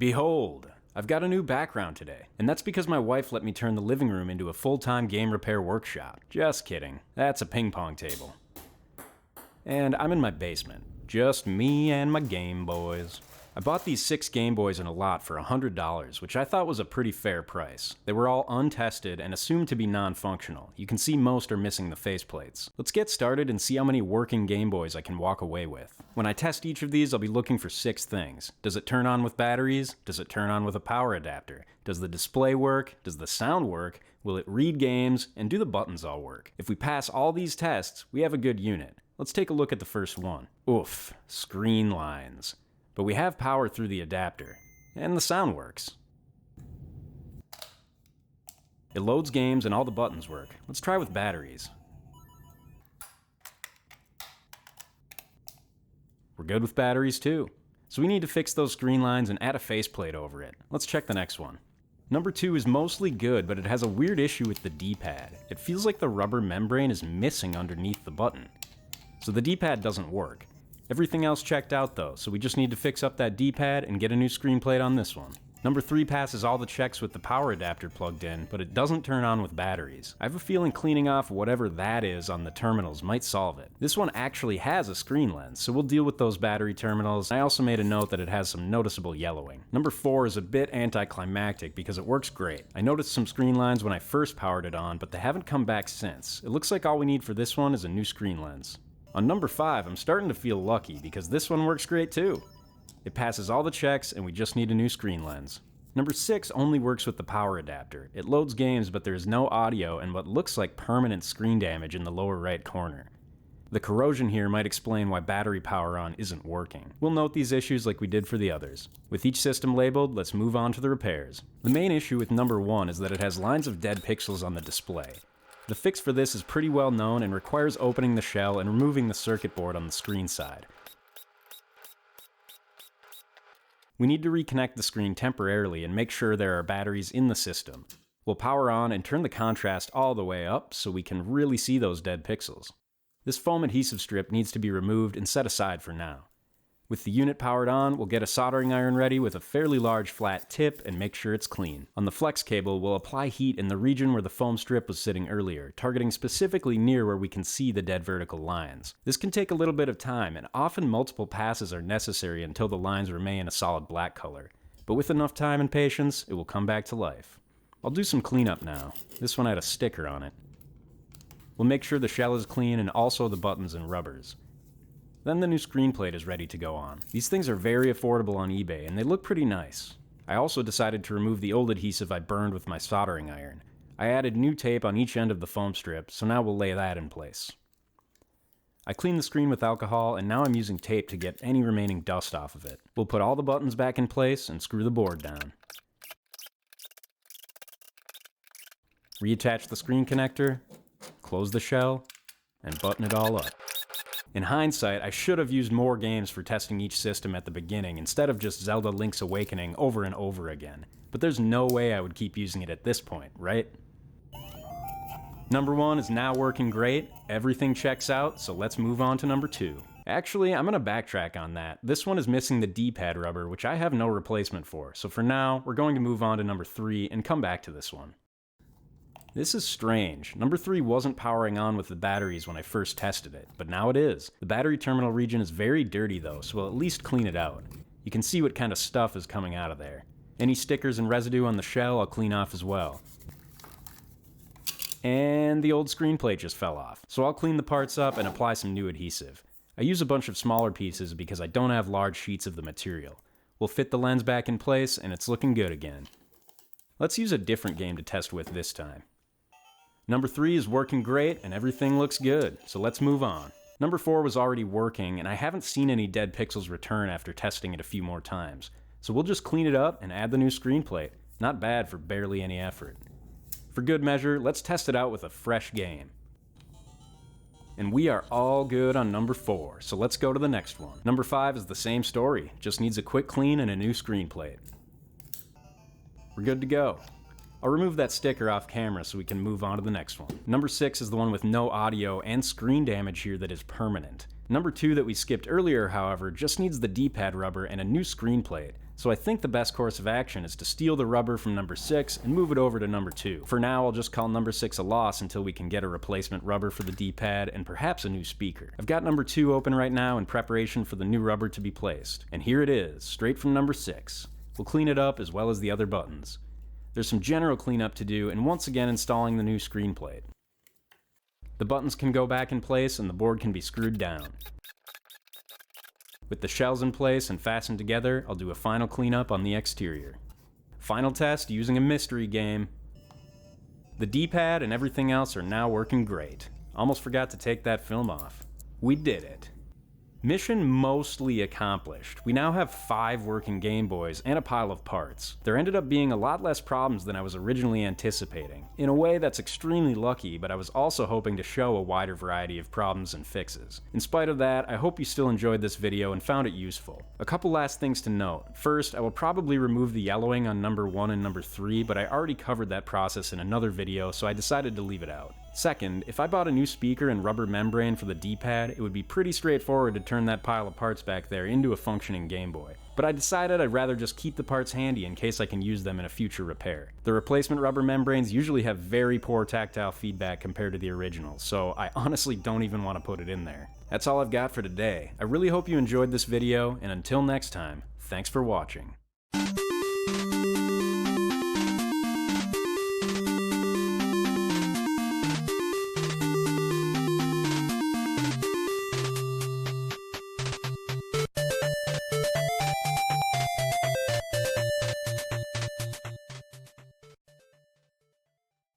Behold, I've got a new background today, and that's because my wife let me turn the living room into a full-time game repair workshop. Just kidding, that's a ping pong table. And I'm in my basement, just me and my Game Boys. I bought these 6 Game Boys in a lot for $100, which I thought was a pretty fair price. They were all untested and assumed to be non-functional. You can see most are missing the faceplates. Let's get started and see how many working Game Boys I can walk away with. When I test each of these, I'll be looking for 6 things. Does it turn on with batteries? Does it turn on with a power adapter? Does the display work? Does the sound work? Will it read games? And do the buttons all work? If we pass all these tests, we have a good unit. Let's take a look at the first one. Oof, screen lines. But we have power through the adapter, and the sound works. It loads games and all the buttons work. Let's try with batteries. We're good with batteries too. So we need to fix those screen lines and add a faceplate over it. Let's check the next one. Number 2 is mostly good, but it has a weird issue with the D-pad. It feels like the rubber membrane is missing underneath the button. So the D-pad doesn't work. Everything else checked out though, so we just need to fix up that D-pad and get a new screen plate on this one. Number 3 passes all the checks with the power adapter plugged in, but it doesn't turn on with batteries. I have a feeling cleaning off whatever that is on the terminals might solve it. This one actually has a screen lens, so we'll deal with those battery terminals. I also made a note that it has some noticeable yellowing. Number 4 is a bit anticlimactic because it works great. I noticed some screen lines when I first powered it on, but they haven't come back since. It looks like all we need for this one is a new screen lens. On number 5, I'm starting to feel lucky because this one works great too. It passes all the checks and we just need a new screen lens. Number 6 only works with the power adapter. It loads games, but there is no audio and what looks like permanent screen damage in the lower right corner. The corrosion here might explain why battery power on isn't working. We'll note these issues like we did for the others. With each system labeled, let's move on to the repairs. The main issue with number 1 is that it has lines of dead pixels on the display. The fix for this is pretty well known and requires opening the shell and removing the circuit board on the screen side. We need to reconnect the screen temporarily and make sure there are batteries in the system. We'll power on and turn the contrast all the way up so we can really see those dead pixels. This foam adhesive strip needs to be removed and set aside for now. With the unit powered on, we'll get a soldering iron ready with a fairly large flat tip and make sure it's clean. On the flex cable, we'll apply heat in the region where the foam strip was sitting earlier, targeting specifically near where we can see the dead vertical lines. This can take a little bit of time, and often multiple passes are necessary until the lines remain a solid black color. But with enough time and patience, it will come back to life. I'll do some cleanup now. This one had a sticker on it. We'll make sure the shell is clean and also the buttons and rubbers. Then the new screen plate is ready to go on. These things are very affordable on eBay and they look pretty nice. I also decided to remove the old adhesive I burned with my soldering iron. I added new tape on each end of the foam strip, so now we'll lay that in place. I cleaned the screen with alcohol and now I'm using tape to get any remaining dust off of it. We'll put all the buttons back in place and screw the board down. Reattach the screen connector, close the shell, and button it all up. In hindsight, I should have used more games for testing each system at the beginning instead of just Zelda Link's Awakening over and over again. But there's no way I would keep using it at this point, right? Number 1 is now working great, everything checks out, so let's move on to number 2. Actually, I'm going to backtrack on that. This one is missing the D-pad rubber, which I have no replacement for, so for now, we're going to move on to number 3 and come back to this one. This is strange. Number 3 wasn't powering on with the batteries when I first tested it, but now it is. The battery terminal region is very dirty though, so we'll at least clean it out. You can see what kind of stuff is coming out of there. Any stickers and residue on the shell I'll clean off as well. And the old screen plate just fell off, so I'll clean the parts up and apply some new adhesive. I use a bunch of smaller pieces because I don't have large sheets of the material. We'll fit the lens back in place and it's looking good again. Let's use a different game to test with this time. Number 3 is working great and everything looks good, so let's move on. Number 4 was already working and I haven't seen any dead pixels return after testing it a few more times. So we'll just clean it up and add the new screen plate. Not bad for barely any effort. For good measure, let's test it out with a fresh game. And we are all good on number 4, so let's go to the next one. Number 5 is the same story, just needs a quick clean and a new screen plate. We're good to go. I'll remove that sticker off camera so we can move on to the next one. Number 6 is the one with no audio and screen damage here that is permanent. Number 2 that we skipped earlier, however, just needs the D-pad rubber and a new screen plate, So I think the best course of action is to steal the rubber from number 6 and move it over to number 2. For now, I'll just call number 6 a loss until we can get a replacement rubber for the D-pad and perhaps a new speaker. I've got number 2 open right now in preparation for the new rubber to be placed. And here it is, straight from number 6. We'll clean it up as well as the other buttons. There's some general cleanup to do, and once again installing the new screen plate. The buttons can go back in place and the board can be screwed down. With the shells in place and fastened together, I'll do a final cleanup on the exterior. Final test using a mystery game. The D-pad and everything else are now working great. Almost forgot to take that film off. We did it. Mission mostly accomplished. We now have 5 working Game Boys and a pile of parts. There ended up being a lot less problems than I was originally anticipating. In a way, that's extremely lucky, but I was also hoping to show a wider variety of problems and fixes. In spite of that, I hope you still enjoyed this video and found it useful. A couple last things to note. First, I will probably remove the yellowing on number 1 and number 3, but I already covered that process in another video, so I decided to leave it out. Second, if I bought a new speaker and rubber membrane for the D-pad, it would be pretty straightforward to turn that pile of parts back there into a functioning Game Boy. But I decided I'd rather just keep the parts handy in case I can use them in a future repair. The replacement rubber membranes usually have very poor tactile feedback compared to the original, so I honestly don't even want to put it in there. That's all I've got for today. I really hope you enjoyed this video, and until next time, thanks for watching.